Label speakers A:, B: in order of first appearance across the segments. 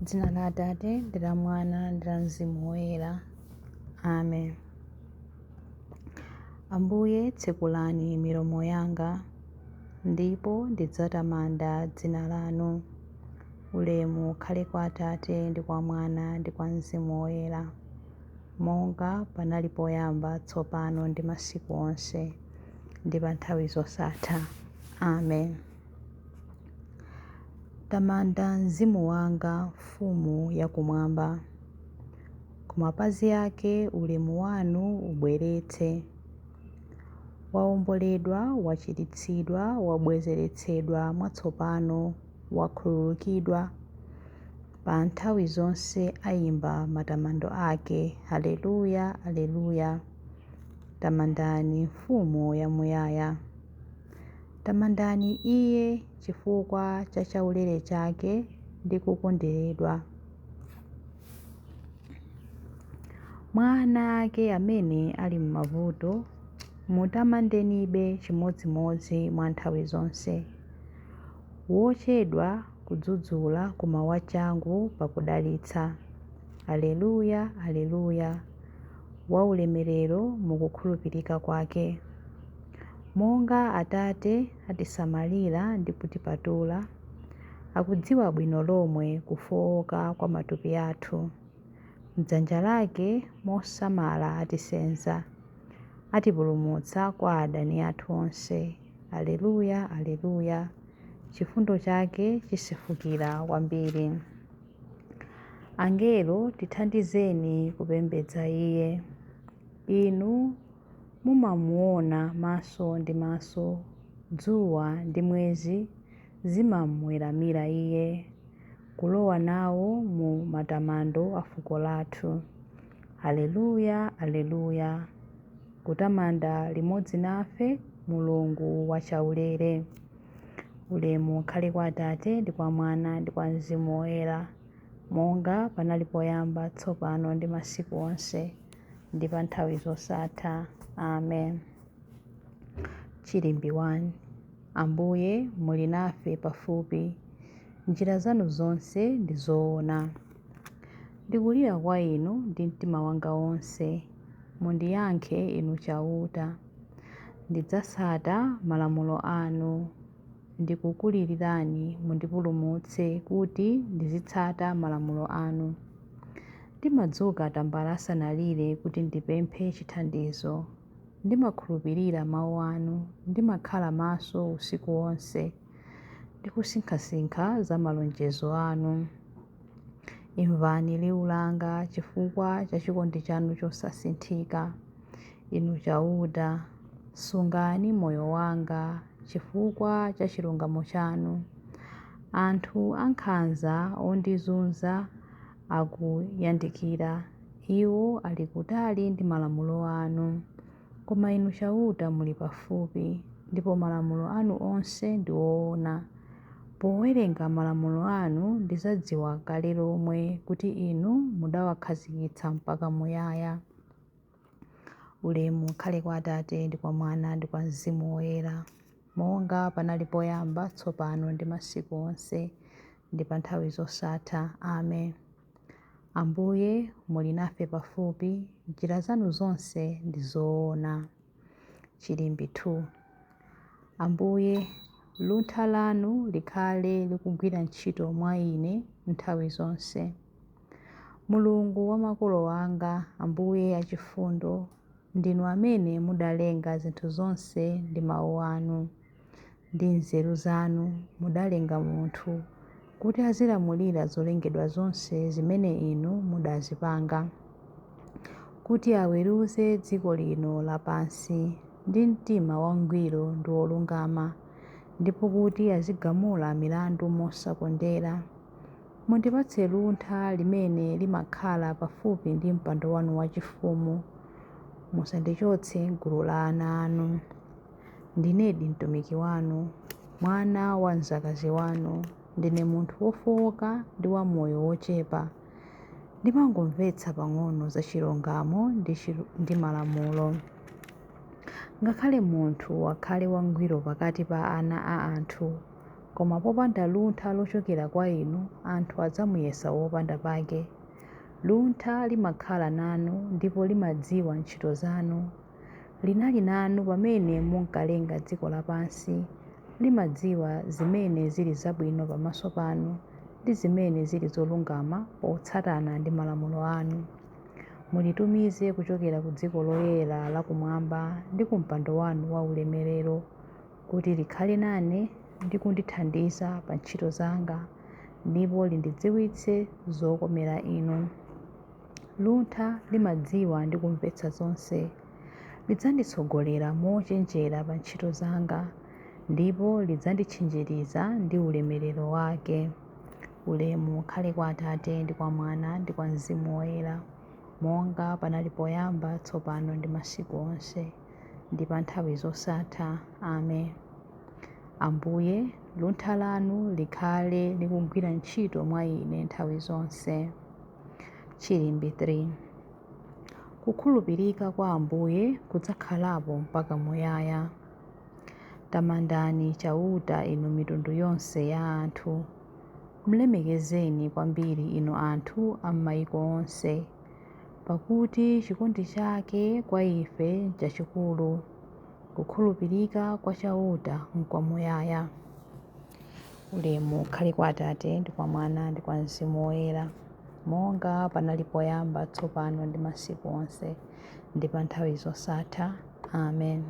A: Dzina la Atate ndi la Mwana ndi la Mzimu Woyera. Amen. Ambuye tsekulani milomo yanga, ndipo ndidzatamanda dzina lanu. Ulemu ukhale kwa Atate ndi kwa Mwana ndi kwa Mzimu Woyera, monga panali poyamba, tsopano ndi masiku onse, ndi pa nthawi zosatha. Amen. Tamanda mzimu wanga mfumu yakumwamba, ku mapazi ake ulemu wanu ubweretse. Waomboledwa, wachiritsidwa, wabwezeretsedwa mwatsopano, wakhululukidwa. Pa nthawi zonse ayimba matamando ake. Haleluya, aleluya. Tamandani mfumu yamuyaya. Tamandani iye chifukwa cha chaulere chake ndi kukondweredwa mwa ana ake amene ali m'mavuto. Mutamandenibe chimodzimodzi mwa nthawi zonse. Wochedwa kudzudzula kumawa changu pakudalitsa. Aleluya, aleluya. Waulemerero mukukhulupirika kwake. Monga Atate atisamalira ndi kutipatula, akudziwa bwino lomwe kufowoka kwa matupi athu. M'dzanja lake mosamala atisenza, atipulumutsa kwa adani athu onse. Aleluya, aleluya. Chifundo chake chisefukira kwambiri. Angelo tithandizeni kupembedza iye. Inu mumamuona maso ndi maso, dzuwa ndi mwezi zimamuweramira iye, kulowa nawo mu matamando a fuko lathu. Aleluya, aleluya. Kutamanda limodzi nafe Mulungu wachaulere. Ulemu ukhale kwa Atate ndi kwa Mwana ndi kwa Mzimu Woyera, monga panali poyamba, tsopano ndi masiku onse, ndi pa nthawi zosatha. Amen. Chilimbi 1. Ambuye muli nafe pafupi, njira zanu zonse ndi zoona. Ndikulira kwa inu ndi mtima wanga wonse, mundiyankhe inu chauta. Ndidzasata malamulo anu, ndikukulilirani mundipulumutse kuti ndizitsata malamulo anu. Ndimadzuka tambala asanalire kuti ndipemphe chithandizo. Ndimakhulupirira mawu anu, ndimakhala maso usiku wonse, ndikusinkhasinkha za malonjezo anu. Imvani liwu langa chifukwa cha chikondi chanu chosasinthika. Inu chauta, sungani moyo wanga chifukwa cha chilungamo chanu. Anthu ankhanza ondizunza akuyandikira, iwo ali kutali ndi malamulo anu. Koma inu chauta muli pafupi, ndipo malamulo anu onse ndi woona. Powerenga malamulo anu ndidzadziwa kale lomwe kuti inu mudawakhazikitsa mpaka muyaya. Ulemu ukhale kwa Atate ndi kwa Mwana ndi kwa Mzimu Woyera, monga panali poyamba, tsopano ndi masiku onse, ndi pa nthawi zosatha. Amen. Ambuye muli nafe pafupi, njira zanu zonse ndi zoona. Chilimbi 2. Ambuye luntha lanu likhale likugwira ntchito mwa ine nthawi zonse. Mulungu wa makolo anga, Ambuye achifundo, ndinu amene mudalenga zinthu zonse ndi mawu anu. Ndi nzeru zanu mudalenga munthu kuti azilamulira zolengedwa zonse zimene inu mudazipanga, kuti aweruze dziko lino lapansi ndi mtima wangwiro ndi wolungama, ndipo kuti azigamula milandu mosakondera. Mundipatse luntha limene limakhala pafupi ndi mpando wanu wachifumu. Musandichotse m'gulu la ana anu. Ndinedi mtumiki wanu, mwana wa mzakazi wanu. Ndine munthu wofowoka ndi wa moyo wochepa. Ndimangomvetsa pang'ono za chilungamo ndi malamulo. Ngakhale munthu akhale wangwiro pakati pa ana a anthu, Koma popanda luntha lochokera kwa inu, anthu adzamuyesa wopanda pake. Luntha limakhala nanu ndipo limadziwa ntchito zanu. Linali nanu pamene munkalenga dziko lapansi. Limadziwa zimene zili zabwino pamaso panu ndi zimene zili zolungama potsatana ndi malamulo anu. Mulitumize kuchokera ku dziko loyera lakumwamba ndi ku mpando wanu wa ulemerero, kuti likhale nane ndi kundithandiza pa ntchito zanga, ndipo lindidziwitse zokomera inu. Luntha limadziwa ndi kumvetsa zonse. Lidzanditsogolera mochenjera pa ntchito zanga, ndipo lidzanditchinjiriza ndi ulemerero wake. Ulemu ukhale kwa Atate ndi kwa Mwana ndi kwa Mzimu Woyera, monga panali poyamba, tsopano ndi masiku onse, ndi pa nthawi zosatha. Amen. Ambuye, luntha lanu likhale likugwira ntchito mwa ine nthawi zonse. Chilimbi 3. Kukhulupirika kwa Ambuye kudzakhalapo mpaka muyaya. Tamandani chauta inu mitundu yonse ya anthu. Mlemekezeni kwambiri inu anthu a m'mayiko onse, pakuti chikondi chake kwa ife n'chachikulu. Kukhulupirika kwa chauta n'kwamuyaya. Ulemu ukhale kwa Atate ndi kwa Mwana ndi kwa Mzimu Woyera, monga panali poyamba, tsopano ndi masiku onse, ndi pa nthawi zosatha. Amen.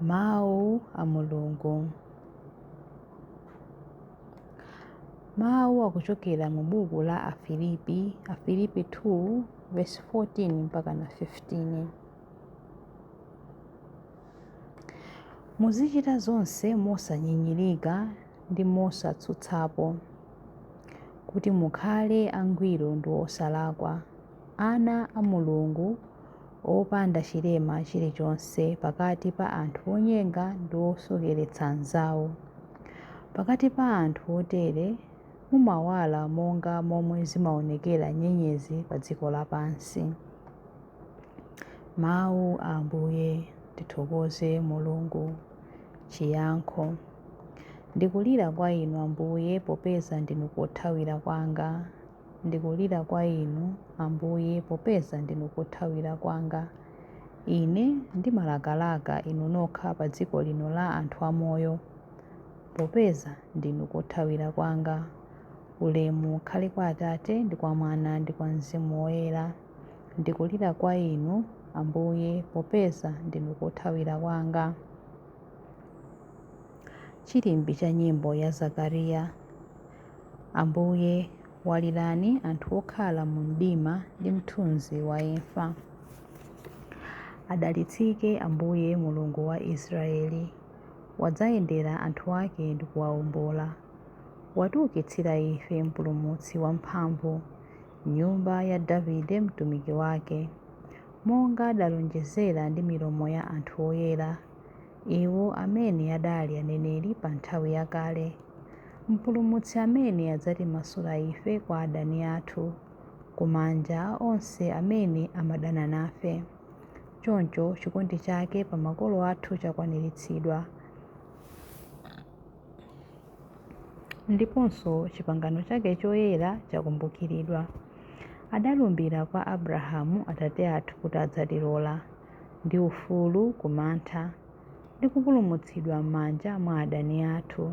A: Mawu a Mulungu. Mawu akuchokera mu buku la Afilipi 2 verse 14 mpaka na 15. Muzichita zonse mosanyinyirika ndi mosatsutsapo, kuti mukhale angwiro ndi osalakwa, ana a Mulungu opanda chilema chilichonse pakati pa anthu onyenga ndi osokeretsa anzawo. Pakati pa anthu otere mumawala monga momwe zimaonekera nyenyezi pa dziko lapansi. Mawu a Ambuye. Tithokoze Mulungu. Chiyankho. Ndikulira kwa inu Ambuye popeza ndinu kothawira kwanga. Ndikulira kwa inu Ambuye popeza ndinu kothawira kwanga. Ine ndimalakalaka inu nokha pa dziko lino la anthu amoyo, popeza ndinu kothawira kwanga. Ulemu ukhale kwa Atate ndi kwa Mwana ndi kwa Mzimu Woyera. Ndikulira kwa inu Ambuye popeza ndinu kothawira kwanga. Chilimbi cha nyimbo ya Zakariya. Ambuye, walirani anthu okhala mu mdima ndi mthunzi wa imfa. Adalitsike Ambuye Mulungu wa Israeli, wadzayendera anthu ake ndi kuwawombola. Watiukitsira ife mpulumutsi wamphamvu, nyumba ya Davide mtumiki wake, monga adalonjezera ndi milomo ya anthu oyera, iwo amene adali aneneri pa nthawi yakale. Mpulumutsi amene adzatimasula ife kwa adani athu, ku manja a onse amene amadana nafe. Choncho chikondi chake pa makolo athu chakwaniritsidwa, ndiponso pangano chake choyera chakumbukiridwa. Adalumbira kwa Abrahamu atate athu kuti adzatilola ndi ufulu ku mantha ndi kupulumutsidwa m'manja mwa adani athu,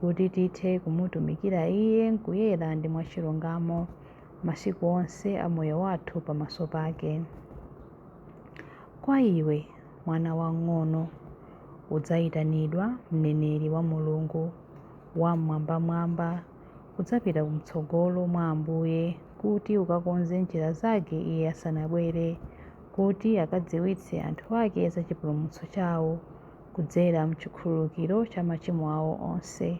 A: kuti tithe kumutumikira Iye nkuyera ndi mwachilungamo masiku onse a moyo wathu pamaso pake. Kwa iwe, mwana wang'ono, udzayitanidwa mneneri wa Mulungu wamwambamwamba. Udzapita kumtsogolo mwa Ambuye kuti ukakonze njira zake Iye asanabwere, kuti akadziwitse anthu ake za chipulumutso chawo kudzera mchikhululukiro cha machimo awo onse.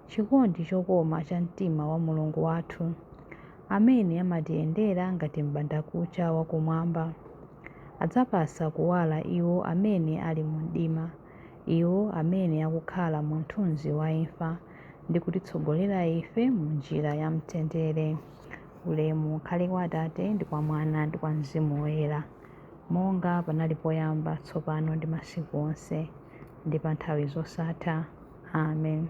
A: Chikondi chokoma cha mtima wa Mulungu wathu, amene amatiyendera ngati m'bandakucha wakumwamba. Adzapasa kuwala iwo amene ali mu mdima, iwo amene akukhala mu mthunzi wa imfa, ndi kutitsogolera ife mu njira ya mtendere. Ulemu ukhale kwa Atate ndi kwa Mwana ndi kwa Mzimu Woyera, monga panali poyamba, tsopano ndi masiku onse, ndi pa nthawi zosatha. Amen.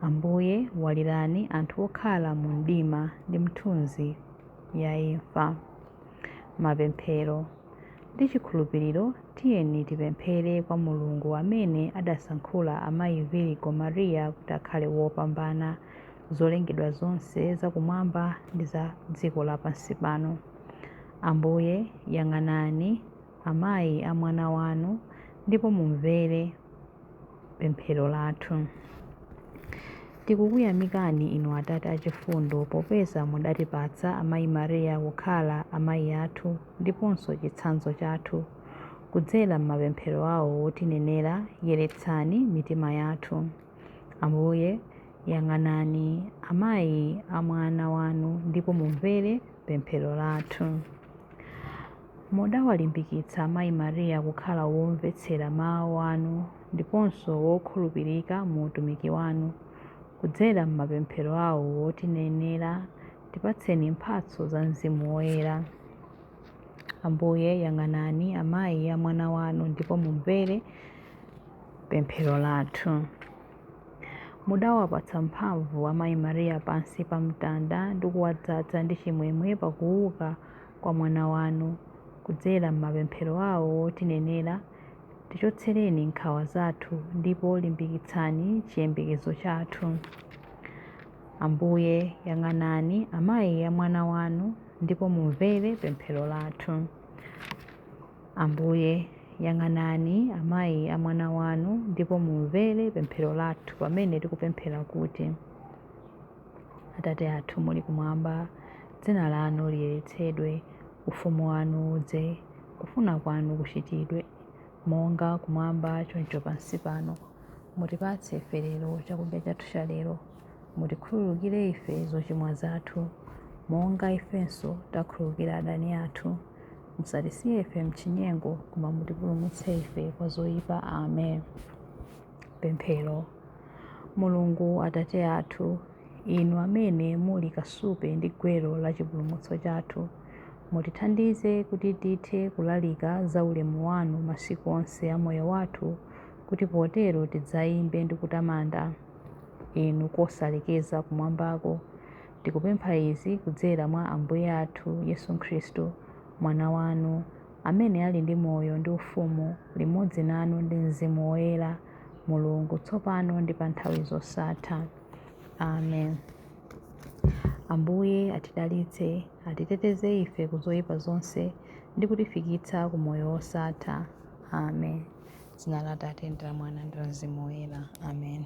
A: Ambuye walirani anthu okhala mu mdima ndi mthunzi ya imfa. Mapemphero. Ndi chikhulupiriro tiyeni tipemphere kwa Mulungu amene adasankhula amayi Virgo Maria kuti akhale wopambana zolengedwa zonse zakumwamba ndi za dziko lapansi pano. Ambuye yang'anani amayi a mwana wanu ndipo mumvere pemphero lathu. Tikukuyamikani inu Atate achifundo popeza mudatipatsa amayi Maria kukhala amayi athu ndiponso chitsanzo chathu. Kudzera m'mapemphero awo otinenera yeretsani mitima yathu. Ambuye yang'anani amayi a mwana wanu ndipo mumvere pemphero lathu. Mudawalimbikitsa amayi Maria kukhala womvetsera mawu anu ndiponso wokhulupirika mu utumiki wanu. Kudzera m'mapemphero awo otinenera tipatseni mphatso za Mzimu Woyera. Ambuye yang'anani amayi a mwana wanu ndipo mumvere pemphero lathu. Mudawapatsa mphamvu amayi Maria pansi pa mtanda ndi kuwadzaza ndi chimwemwe pakuuka kwa mwana wanu. Kudzera m'mapemphero awo otinenera tichotsereni nkhawa zathu ndipo limbikitsani chiyembekezo chathu. Ambuye yang'anani amayi a mwana wanu ndipo mumvere pemphero lathu. Ambuye yang'anani amayi a mwana wanu ndipo mumvere pemphero lathu pamene tikupemphera kuti: Atate athu muli kumwamba, dzina lanu liyeretsedwe, ufumu wanu udze, kufuna kwanu kuchitidwe monga kumwamba choncho pansi pano. Mutipatse ife lero chakudya chathu cha lero. Mutikhululukire ife zochimwa zathu monga ifenso takhululukira adani athu. Musatisiye ife mchinyengo koma mutipulumutse ife kwa zoyipa. Amen. Pemphero. Mulungu Atate athu, inu amene muli kasupe ndi gwero la chipulumutso chathu, mutithandize kuti tithe kulalika za ulemu wanu masiku onse a moyo wathu, kuti potero tidzayimbe ndi kutamanda inu kosalekeza kumwambako. Tikupempha izi kudzera mwa Ambuye athu Yesu Khristu, mwana wanu, amene ali ndi moyo ndi ufumu limodzi nanu ndi Mzimu Woyera, Mulungu tsopano ndi pa nthawi zosatha. Amen. Ambuye atidalitse, atiteteze ife ku zoyipa zonse ndi kutifikitsa ku moyo wosatha. Amen. Dzina la Atate ndi la Mwana ndi la Mzimu Woyera. Amen.